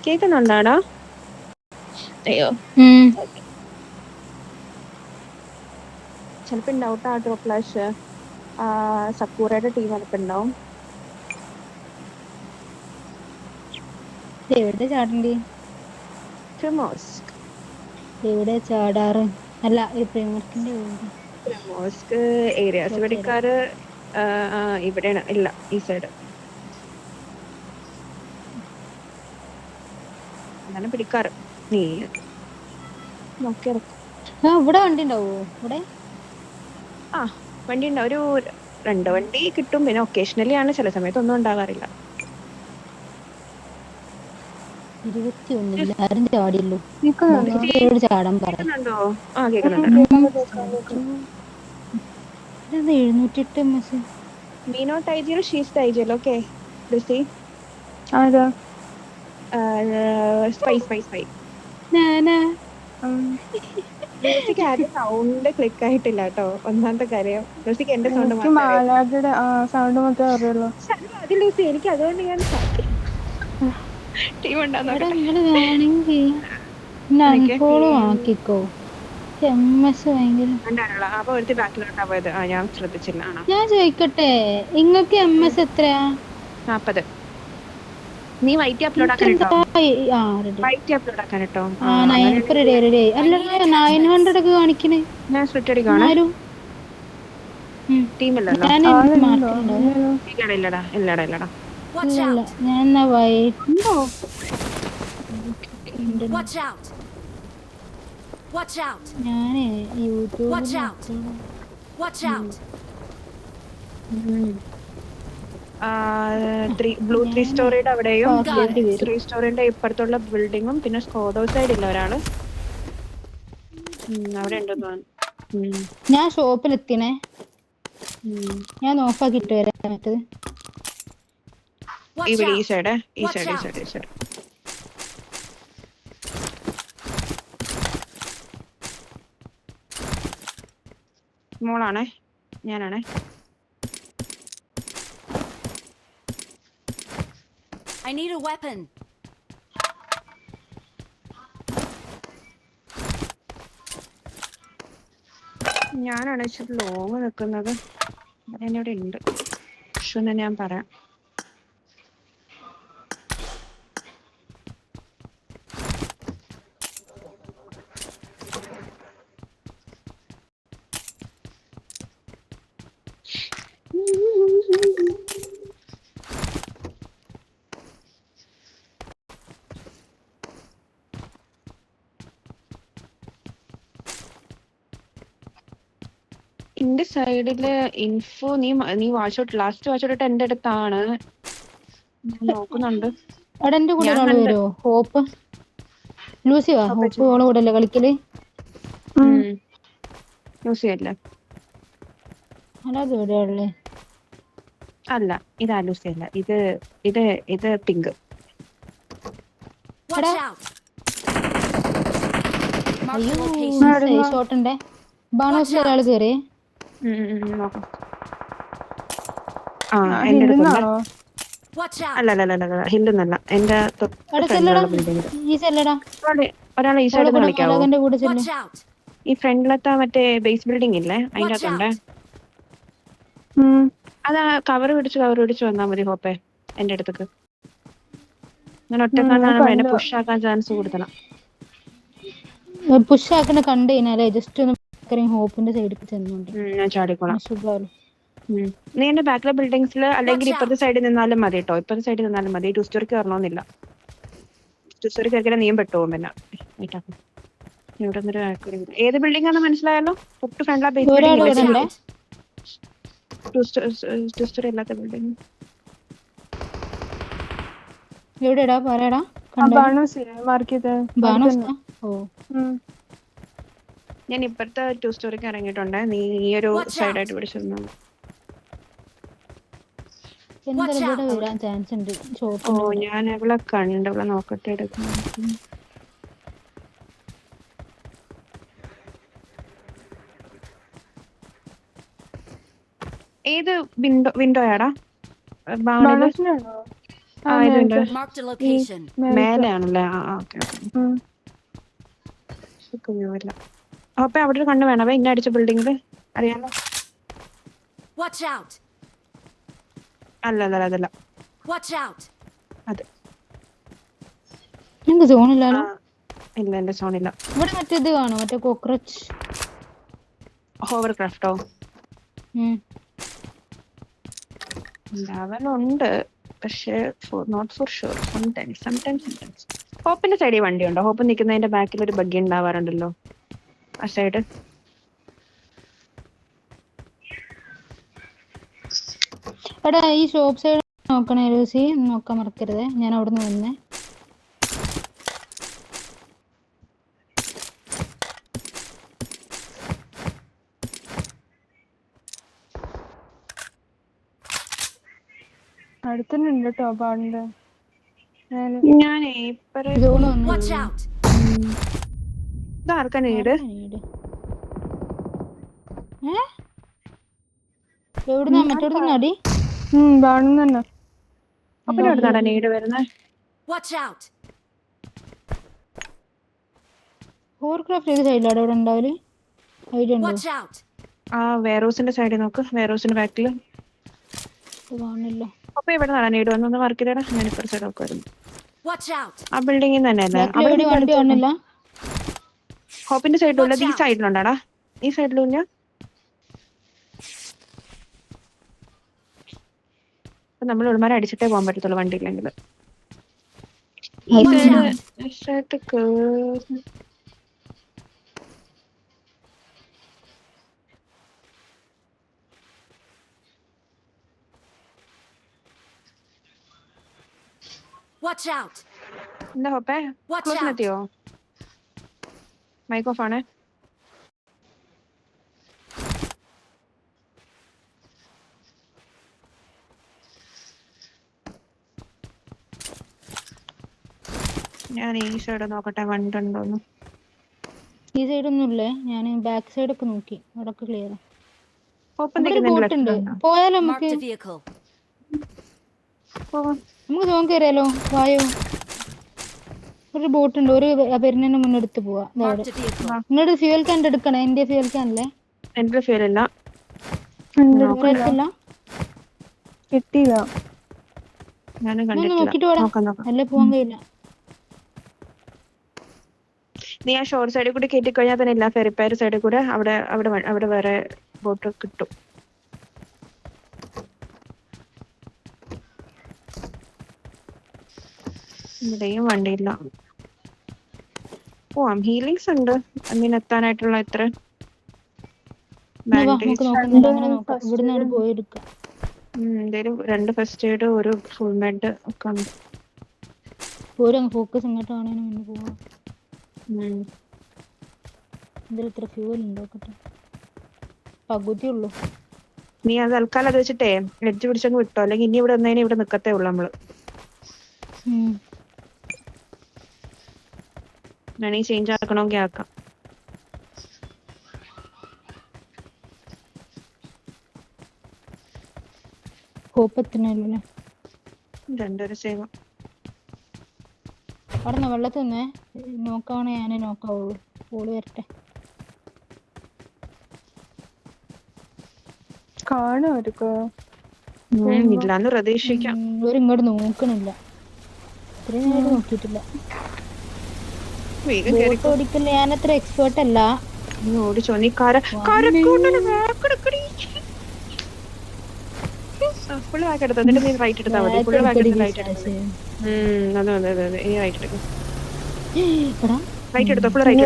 കേൾക്കുന്നുണ്ടാടാ? അയ്യോ, ചിലപ്പോ ഉണ്ടാവും കേട്ടോ ഫ്ലാഷ്. സക്കൂറയുടെ ടീം അടുത്തുണ്ടാവും. എവിടെ ചാടണ്ടി? പ്രിമോസ്ക് എവിടെ ചാടാറ്? അല്ല ഈ പ്രിമോസ്കിന്റെ പ്രിമോസ്ക് ഏരിയാസ് വെടിക്കാറ് ഇവിടെയാണ്. ഇല്ല, ഈ സൈഡ് അങ്ങനെ പിടിക്കാറ്. നീ നോക്കി ഇറക്കും. ഇവിടെ വണ്ടി ഉണ്ടാവോ? ഇവിടെ വണ്ടി ഉണ്ടാവും. ഒരു 2 വണ്ടി കിട്ടും. പിന്നെ ഒക്കേഷണലി ആണ്, ചില സമയത്ത് ഒന്നും ഉണ്ടാകാറില്ല. 21 ആരും ചാടിയല്ലോ. ചാടാൻ കേൾക്കുന്നുണ്ടോ? കേൾക്കുന്നുണ്ട്. 708 MS. Me not ideal, she's the ideal. Okay, Lucy. Spy. ലൂസിക്ക് ആദ്യം സൗണ്ട് ക്ലിക്ക് ആയിട്ടില്ല കേട്ടോ. ഒന്നാമത്തെ കാര്യം ലൂസിക്ക് എന്റെ സൗണ്ട് സൗണ്ട് മാത്രമേ അറിയുള്ളൂ. അത് ലൂസി, എനിക്ക് അതുകൊണ്ട് ഞാൻ ടീം ആക്കിക്കോ. MS ഭയങ്കര. അപ്പൊ ഒരു ബാക്കിലോട്ടാ പോയത്. ഞാൻ ശ്രദ്ധിച്ചില്ല. ഞാൻ ചോദിക്കട്ടെ, നിങ്ങൾക്ക് MS എത്രയാ? 40. നീ വൈറ്റ് അപ്ലോഡ് ആക്കാൻ കേട്ടോ. വൈറ്റ് അപ്ലോഡ് ആക്കാൻ കേട്ടോ. 900 ഒക്കെ കാണിക്കണേ. ഞാൻ സ്പ്ലിറ്റ് അടിക്കാണ്. ടീമില്ലല്ലോ. ഇല്ലടാ. ഞാൻ ഞാനേ ബ്ലൂ 3 സ്റ്റോറിയുടെ അവിടെയും 3 സ്റ്റോറിന്റെ ഇപ്പുറത്തുള്ള ബിൽഡിങ്ങും പിന്നെ സ്കോഡോ സൈഡ് ഇല്ല ഒരാള് അവിടെ ഉണ്ടെന്ന്. ഞാൻ ഷോപ്പിലെത്തിനെ. ഞാൻ ഓഫാക്കിട്ട് വരാം. ഇവിടെ ഈ side മോളാണേ, ഞാനാണേ. I need a weapon. ഞാനാണ് ഇച്ചിരി ലോങ് നിൽക്കുന്നത്. അതിനിവിടെ ഉണ്ട്. പക്ഷെ ഞാൻ പറയാം. എന്റെ സൈഡില് ഇൻഫോ നീ ലാസ്റ്റ് വാച്ച് എന്റെ അടുത്താണ്. ഞാൻ നോക്കുന്നുണ്ട്. എന്റെ കൂടെ ഒരാൾ വരുമോ? ഹോപ്പ് ലൂസിയാ? ഹോപ്പ് ഓളെ കൂടെ അല്ലേ കളിക്കല്? ലൂസിയല്ലേ? അല്ല, ഇത് ലൂസിയല്ല. ഇത് പിങ്ക്. ഷോട്ടുണ്ട്. ബാണോസിൽ ഒരാൾ കയറി. നോക്കാം. എന്റെ അടുത്തുണ്ട്. അല്ല ഹില്ലൊന്നല്ല. എന്റെ ഒരാൾ ഈ സൈഡിൽ നിന്ന് കളിക്കാവോ? ഈ ഫ്രണ്ടിലത്തെ മറ്റേ ബേസ് ബിൽഡിംഗ് ഇല്ലേ, അതിന്റെ അകത്തുണ്ട്. അതാ കവർ പിടിച്ച് വന്നാ മതി ഹോപ്പേ എന്റെ അടുത്തേക്ക്. ഞാൻ ഒറ്റക്കാണ്. എന്നെ പുഷാക്കാൻ ചാൻസ് കൊടുക്കണം. പുഷാക്കണ കണ്ടു കഴിഞ്ഞാലേ ജസ്റ്റ് ഒന്ന് ഹോപ്പിന്റെ സൈഡിൽ ചെന്നുണ്ട്. ഞാൻ ചാടിക്കോളാം. നീ എന്റെ ബാക്കിലെ ബിൽഡിങ്സിൽ അല്ലെങ്കിൽ ഇപ്പത്തെ സൈഡിൽ നിന്നാലും മതി കേട്ടോ. ഇപ്പത്തെ സൈഡിൽ നിന്നാലും മതി. 2 സ്റ്റോറിക്ക് വരണമെന്നില്ല. 2 സ്റ്റോറി കയറിയാൽ നീയും പെട്ടുപോകും. പിന്നെ ഇവിടെ ഏത് ബിൽഡിംഗ് ആണെന്ന് മനസ്സിലായല്ലോ? തൊട്ട് ഫ്രണ്ടിലാ ബേസ് ബിൽഡിംഗ്. ടു സ്റ്റോറി അല്ലാത്ത ബിൽഡിംഗ്. എവിടെടാ പറയടാ. ആ ബാണൂസ് മാർക്ക് ചെയ്ത് ബാണോസ്താ? ഓ ഞാൻ ഇപ്പഴത്തെ 2 സ്റ്റോറിക്ക് ഇറങ്ങിയിട്ടുണ്ട്. നീ ഈ ഒരു Watch out. സൈഡായിട്ട് പിടിച്ചിരുന്നു. എന്തായാലും ഇവിടെ വരാൻ ചാൻസ് ഉണ്ട്. ഓ ഷോപ്പിന്റെ അവിടെ. ഞാൻ ഇവിടെ കണ്ട്. ഇവിടെ നോക്കട്ടെ എടുക്കാം. ഏത് വിൻഡോയാടാ? ബാണൂസിനാണോ? ആ ഇതുണ്ട്. Marked a location. മേലെയാണല്ലേ? ആ ഓക്കെ. കുഞ്ഞുമില്ല. അപ്പൊ അവിടെ ഒരു കണ്ണ് വേണവേ ഇന്ന അടിച്ച ബിൽഡിങ്ങില്. അറിയാലോ? Watch out. അതല്ല Watch out. അത്. നിങ്ങക്ക് സോണില്ലല്ലോ? ഇല്ല എന്റെ സോണില്ല. ഇവിടെ മറ്റേത് കാണോ, മറ്റേ കോക്രോച്ച്? ഹോവർ ക്രാഫ്റ്റോ? ഉണ്ടാവലുണ്ട്, പക്ഷേ നോട്ട് ഫോർ ഷുവർ. സംടൈംസ്. ഹോപ്പിന്റെ സൈഡിൽ വണ്ടിയുണ്ടോ? ഹോപ്പ് നിൽക്കുന്നതിന്റെ ബാക്കിൽ ഒരു ബഗ്ഗി ഉണ്ടാവാറുണ്ടല്ലോ ആ സൈഡ്. എടാ ഈ ഷോപ്പ് സൈഡ് നോക്കണേ ലൂസി, നോക്കാൻ മറക്കരുത്. ഞാൻ അവിടുന്ന് വന്നേ. അടുത്തന്നെ ഉണ്ട് കേട്ടോ ബാണിന്റെ. ഞാൻ സോണ് വന്നു. Watch out. ഇതാർക്കാ നീട്? എവിടുന്നാ? മറ്റോടത്തുനിന്ന് അടി? ബാണെന്ന് തന്നെ. അപ്പൊ എവിടുന്നാടാ നീട് വരുന്നത്? Watch out. ഹോവർക്രാഫ്റ്റ് ഏത് സൈഡിലാണ് ഇവിടെ ഉണ്ടാവല്? ഐഡിയ ഉണ്ടോ? Watch out. ആ വെയർഹൗസിന്റെ സൈഡിൽ നോക്ക്. വെയർഹൗസിന്റെ ബാക്കില് കാണില്ല. അപ്പൊ ഇവിടെ നടാ നീട് വന്നൊന്ന് വർക്ക് ചെയ്തേടാ. ഞാനിപ്പോ സൈഡ് നോക്കുമായിരുന്നു. Watch out. ആ ബിൽഡിംഗിൽ തന്നെ അല്ലേ? എവിടെ വണ്ടി കാണില്ല? ഹോപ്പിന്റെ സൈഡിലുള്ളത് ഈ സൈഡിലുണ്ടാടാ. ഈ സൈഡിലും അപ്പൊ നമ്മൾ ഒരുമാരെ അടിച്ചിട്ടേ പോകാൻ പറ്റത്തുള്ളൂ വണ്ടി ഇല്ലെങ്കിൽ. Watch out. എന്താ ഹോപ്പേ? Watch out. ക്ലോസിനെത്തിയോ? മൈക്ക് ഓഫ് ആണ്. ഞാൻ ഈ സൈഡ് നോക്കട്ടെ വണ്ടി ഉണ്ടോന്ന്. ഈ സൈഡ് ഒന്നും ഇല്ലേ? ഞാൻ ബാക്ക് സൈഡ് ഒക്കെ നോക്കി, അവിടെ ക്ലിയർ. ഹോപ്പ് ബോട്ട് ഉണ്ട്, പോയാലോ നമുക്ക്? Marked a vehicle. നമുക്ക് സോൺ കയറിയാലോ? വായോ, ഒരു ബോട്ട് ഉണ്ട്. ഒരു പെരുന്നതിന് മുന്നെടുത്ത് പോവാ. Marked a vehicle. നിങ്ങളുടെ ഫ്യൂൽ ക്യാൻ എടുക്കണേ. എന്റെ ഫ്യൂൽ ക്യാൻ അല്ലേ? എന്റെ ഫീലില്ല. കിട്ടിയില്ല. ഞാനും നോക്കിട്ട് കണ്ടിട്ടില്ല. പോടാ, നോക്കാം. അല്ലേ പോവാൻ കഴിയില്ല. നീ ആ ഷോർ സൈഡിൽ കൂടി കയറ്റി കഴിഞ്ഞാൽ തന്നെ ഇല്ല, ഫെറിപ്പയർ സൈഡിൽ കൂടെ അവിടെ വേറെ ബോട്ട് കിട്ടും. ഇവിടെയും വണ്ടിയില്ല. പോവാം. ഹീലിങ്സ് ഉണ്ട് എത്താനായിട്ടുള്ള എത്ര നമുക്ക് നോക്കുന്നില്ല, അങ്ങനെ നോക്കാം. ഇവിടുന്ന് അവിടെ പോയി എടുക്കാം. എന്തേലും 2 ഫസ്റ്റ് എയ്ഡ്, ഒരു ഫുൾ മെഡ് ഒക്കെ ഉണ്ട്. പോരും ഫോക്കസ് ഇങ്ങോട്ട് ആണേനും മുന്നേ പോവാം. ഇതിൽ ഇത്ര ഫ്യൂവൽ ഉണ്ടോക്കട്ടെ. പകുതി ഉള്ളു. നീ അത് തൽക്കാലം അത് വെച്ചിട്ടേ എഡ്ജ് പിടിച്ചങ്ങ് വിട്ടോ, അല്ലെങ്കിൽ ഇനി ഇവിടെ വന്നതിന് ഇവിടെ നിക്കത്തേ ഉള്ളു നമ്മള്. ഞാനീ ചേഞ്ച് ആക്കണമെങ്കിൽ ആക്കാം. കോപ്പത്തിനല്ലേ 2 സേവ്. അവിടെ വെള്ളത്തിൽ നിന്നേ നോക്കാവണേ, ഞാനേ നോക്കാവുള്ളൂ. ഓള് വരട്ടെ. കാണുമായിരിക്കോ? ഇല്ലാന്ന് പ്രതീക്ഷിക്കാം. ഇവരിങ്ങോട്ട് നോക്കണില്ല. ഇത്രയും നേരം നോക്കിയിട്ടില്ല. ബോട്ട് ഓടിക്കില്ല, ഞാനത്ര എക്സ്പേർട്ട് അല്ല. നീ ഓടിച്ചോ. നീ ഫുള്ള് ബാക്ക് എടുത്തോ, എന്നിട്ട് നീ റൈറ്റ് എടുത്താൽ മതി. ഫുള്ള് ബാക്ക് എടുത്ത് റൈറ്റ് എടുത്തത്. അതെ ഈ റൈറ്റ് എടുക്കും. റൈറ്റ് എടുത്തോ, ഫുള്ള് റൈറ്റ്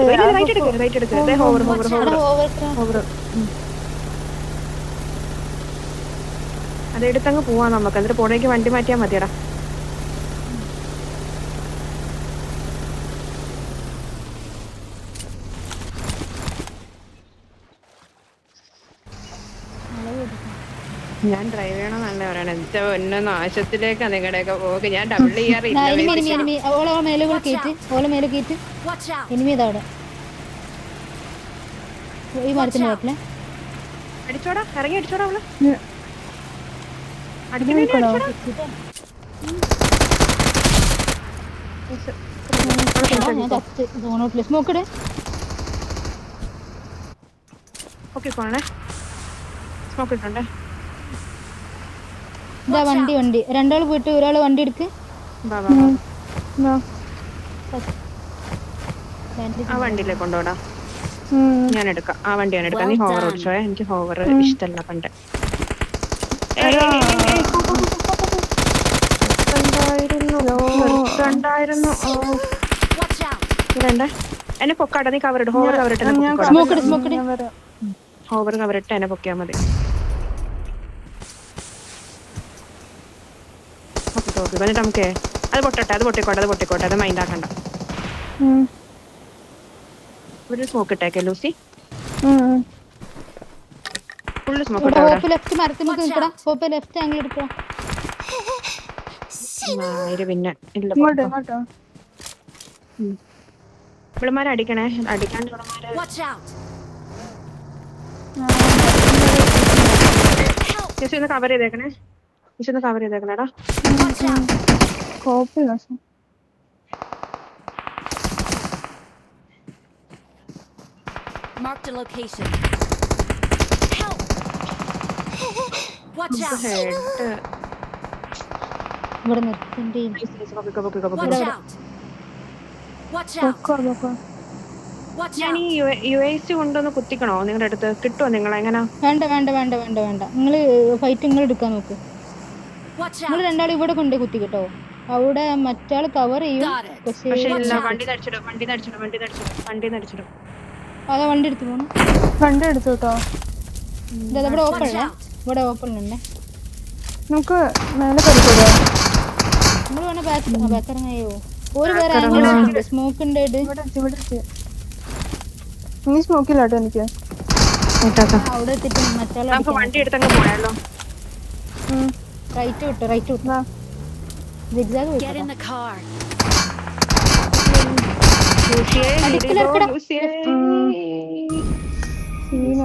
എടുക്കും. റൈറ്റ് എടുക്കുക. അതെടുത്തങ്ങ് പോവാം നമുക്ക്. എന്നിട്ട് പോണേക്ക് വണ്ടി മാറ്റിയാൽ മതിയടാ. ഞാൻ ഡ്രൈവ് ചെയ്യണമെന്നല്ല പറയണത്. എന്താ ഒന്ന നാശത്തിലേക്കാ നിങ്ങളുടെയൊക്കെ പോക്ക്. ഞാൻ ഡബിൾ ചെയ്യാറില്ല. എനിമി ഓളെ മേലെ കയറ്റ്, ഓളെ മേലെ കയറ്റ്. Watch out! എനിമി ഇതാ അവിടെ ഈ മരത്തിന്റെ ബാക്കിലെ. അടിച്ചോടാ, ഇറങ്ങി അടിച്ചോടാ അവള്. ഞാൻ ചത്ത് സോണോട്ടില്. സ്മോക്ക് ഇട്. ഓക്കെ പോണേ. സ്മോക്ക് ഇട്ടുണ്ടേ. ഇതാ വണ്ടി രണ്ടാള് പോയിട്ട് ഒരാള് വണ്ടി എടുക്ക്. ആ വണ്ടിയിലേക്ക് കൊണ്ടോടാ. ഞാൻ എടുക്കാം. ആ വണ്ടി ഞാൻ എടുക്കാം. നീ ഹോവർ ഓടിച്ചോ. എനിക്ക് ഹോവർ ഇഷ്ടമല്ല പണ്ട്. Watch out! എന്നെ പൊക്കാട്ടെ. നീ കവർ ഇട്ട്. ഹോവർ കവർ ഇട്ട് ഹോവർ കവർ ഇട്ട് എന്നെ പൊക്കിയാ മതി. എന്നിട്ട് നമുക്ക് അത് പൊട്ടിക്കോട്ടെ. അത് മൈൻഡ് ആക്കണ്ട. ഒരു സ്മോക്ക് ഇട്ടേക്കെ ലൂസി. ഫുള്ള് സ്മോക്ക് ഇട്ടോ. ഹോപ്പ് ലെഫ്റ്റ് മരത്തിൽ നിൽക്കടാ. ഹോപ്പ് ലെഫ്റ്റ് ആംഗിൾ എടുക്കാം. പിന്നെ ഇല്ല. ഇവിടെമാരെ അടിക്കണേ. അടിക്കാണ്ട് ഇവിടെമാരെ. Watch out! ചേച്ചി ഒന്ന് കവർ ചെയ്തേക്കണേടാ. Watch out! കുഴപ്പമില്ല. Marked a location. Help! Watch out! Head ഇവിടെ നിർത്തി. Watch out! Watch out! Watch ഞാൻ ഈ out! UAC കൊണ്ടൊന്ന് കുത്തിക്കണോ നിങ്ങളുടെ അടുത്ത്? കിട്ടുമോ നിങ്ങളെ? എങ്ങനെ? വേണ്ട. നിങ്ങള് ഫൈറ്റ് നിങ്ങൾ എടുക്കാൻ നോക്ക്. Watch നിങ്ങൾ out! രണ്ടാളും ഇവിടെ കൊണ്ടേ കുത്തി കേട്ടോ. അവിടെ മറ്റാള് കവർ ചെയ്യും. Got it. പക്ഷേ ഇല്ല, വണ്ടി നടിച്ചിടും. അതാ വണ്ടി എടുത്തു പോണു. വണ്ടി എടുത്തു കേട്ടോ. ഇവിടെ ഓപ്പൺ Watch അല്ലേ? out! ഇവിടെ ഓപ്പൺ ഉണ്ട്. നമുക്ക് മേലെ കളിക്കൂടെ? നമ്മൾ വേണേ ബാക്ക് ഇറങ്ങായോ? ഒരു പേര് ആംഗിൾ സ്മോക്ക് ഉണ്ട്. ഇവിടെ നീ സ്മോക്കില്ല കേട്ടോ എനിക്ക്. അവിടെ എത്തിട്ട് മറ്റാളെ നമുക്ക് വണ്ടി എടുത്തങ്ങ് പോയാലോ? റൈറ്റ് വിട്ടു. Zigzag Get in the car. ലൂസിയേ. സീന